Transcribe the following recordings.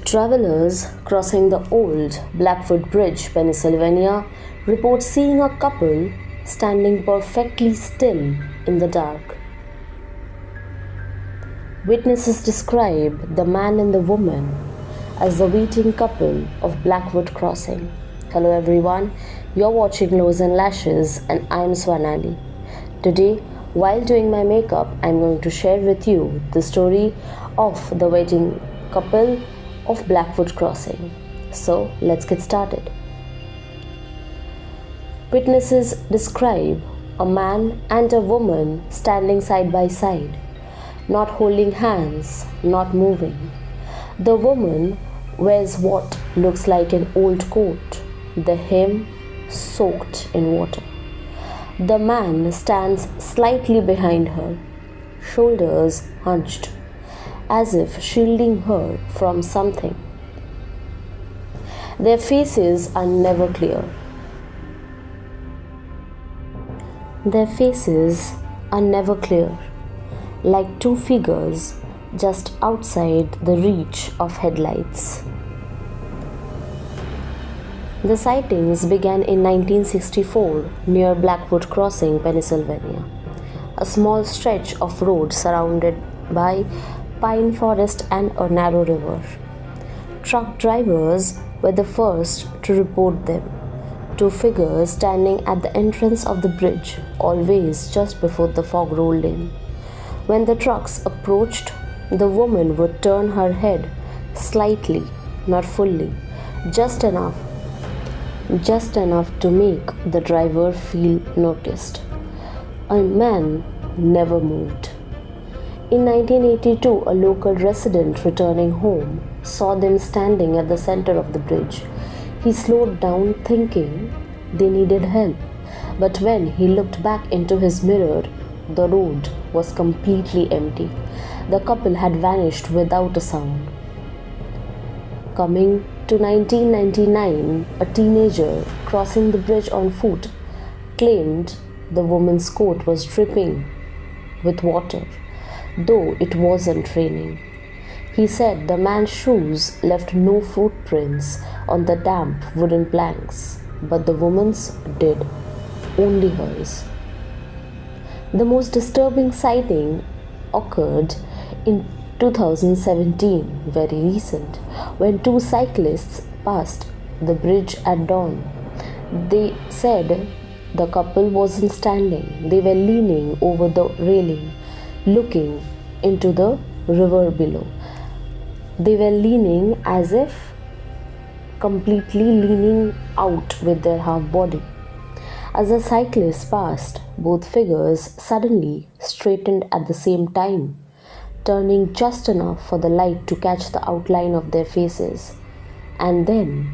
Travelers crossing the old Birkwood Bridge, Pennsylvania, report seeing a couple standing perfectly still in the dark. Witnesses describe the man and the woman as the waiting couple of Birkwood Crossing. Hello everyone, you're watching Lows and Lashes and I'm Swanali. Today, while doing my makeup, I'm going to share with you the story of the waiting couple of Birkwood Crossing. So let's get started. Witnesses describe a man and a woman standing side by side, not holding hands, not moving. The woman wears what looks like an old coat, the hem soaked in water. The man stands slightly behind her, shoulders hunched, as if shielding her from something. Their faces are never clear. Their faces are never clear, like two figures just outside the reach of headlights. The sightings began in 1964 near Birkwood Crossing, Pennsylvania, a small stretch of road surrounded by pine forest and a narrow river. Truck drivers were the first to report them. Two figures standing at the entrance of the bridge, always just before the fog rolled in. When the trucks approached, the woman would turn her head slightly, not fully, just enough to make the driver feel noticed. A man never moved. In 1982, a local resident returning home saw them standing at the center of the bridge. He slowed down thinking they needed help, but when he looked back into his mirror, the road was completely empty. The couple had vanished without a sound. Coming to 1999, a teenager crossing the bridge on foot claimed the woman's coat was dripping with water, though it wasn't raining. He said the man's shoes left no footprints on the damp wooden planks, but the woman's did, only hers. The most disturbing sighting occurred in 2017, very recent, when two cyclists passed the bridge at dawn. They said the couple wasn't standing, they were leaning over the railing, looking into the river below. They were leaning as if completely leaning out with their half body. As the cyclists passed, both figures suddenly straightened at the same time, turning just enough for the light to catch the outline of their faces, and then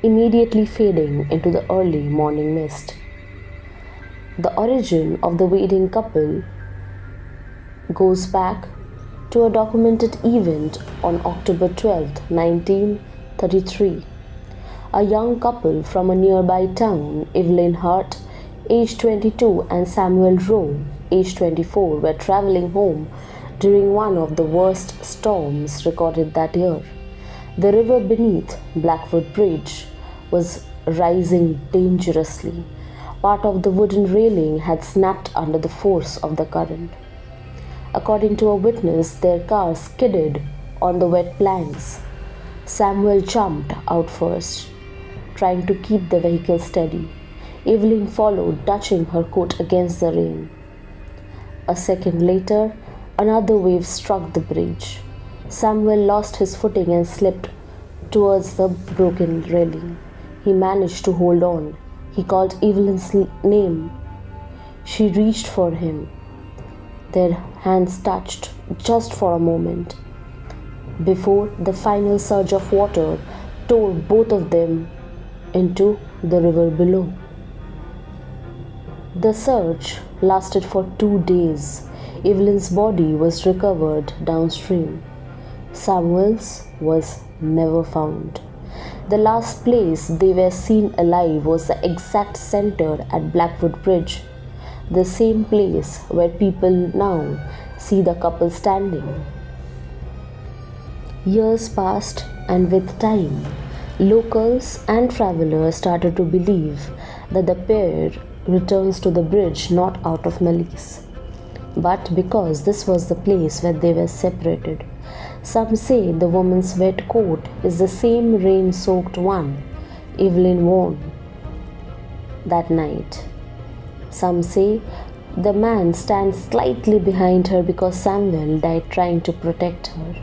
immediately fading into the early morning mist. The origin of the waiting couple goes back to a documented event on October 12, 1933. A young couple from a nearby town, Evelyn Hart, age 22, and Samuel Rowe, age 24, were traveling home during one of the worst storms recorded that year. The river beneath Birkwood Bridge was rising dangerously. Part of the wooden railing had snapped under the force of the current. According to a witness, their car skidded on the wet planks. Samuel jumped out first, trying to keep the vehicle steady. Evelyn followed, touching her coat against the rain. A second later, another wave struck the bridge. Samuel lost his footing and slipped towards the broken railing. He managed to hold on. He called Evelyn's name. She reached for him. Their hands touched just for a moment before the final surge of water tore both of them into the river below. The search lasted for 2 days. Evelyn's body was recovered downstream. Samuel's was never found. The last place they were seen alive was the exact center at Birkwood Bridge, the same place where people now see the couple standing. Years passed And with time, locals and travelers started to believe that the pair returns to the bridge not out of malice, but because this was the place where they were separated. Some say the woman's wet coat is the same rain soaked one Evelyn wore that night. Some say the man stands slightly behind her because Samuel died trying to protect her.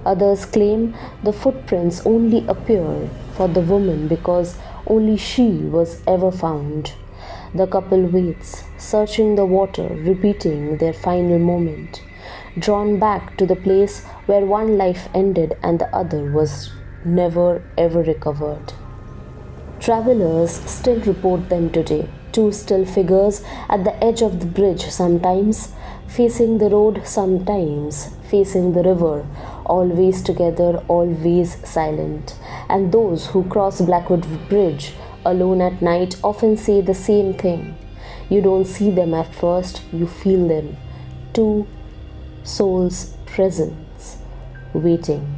Others claim the footprints only appear for the woman because only she was ever found. The couple waits, searching the water, repeating their final moment, drawn back to the place where one life ended and the other was never ever recovered. Travelers still report them today. Two still figures at the edge of the bridge, sometimes facing the road, sometimes facing the river, always together, always silent. And those who cross Birkwood Bridge alone at night often say the same thing. You don't see them at first, you feel them. Two souls' presence, waiting.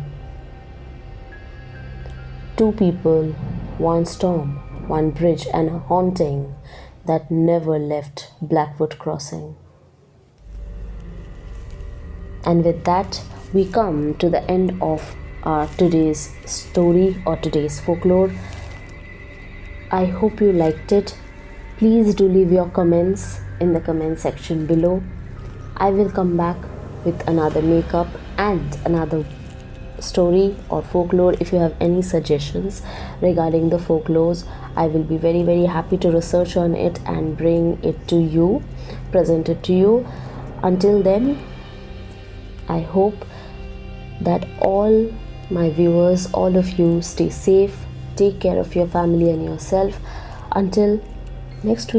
Two people, one storm, one bridge, and a haunting that never left Birkwood Crossing. And with that, we come to the end of our today's story or today's folklore. I hope you liked it. Please do leave your comments in the comment section below. I will come back with another makeup and another story or folklore. If you have any suggestions regarding the folklores, I will be very happy to research on it and bring it to you, present it to you. Until then, I hope that all my viewers, all of you, stay safe, take care of your family and yourself. Until next week.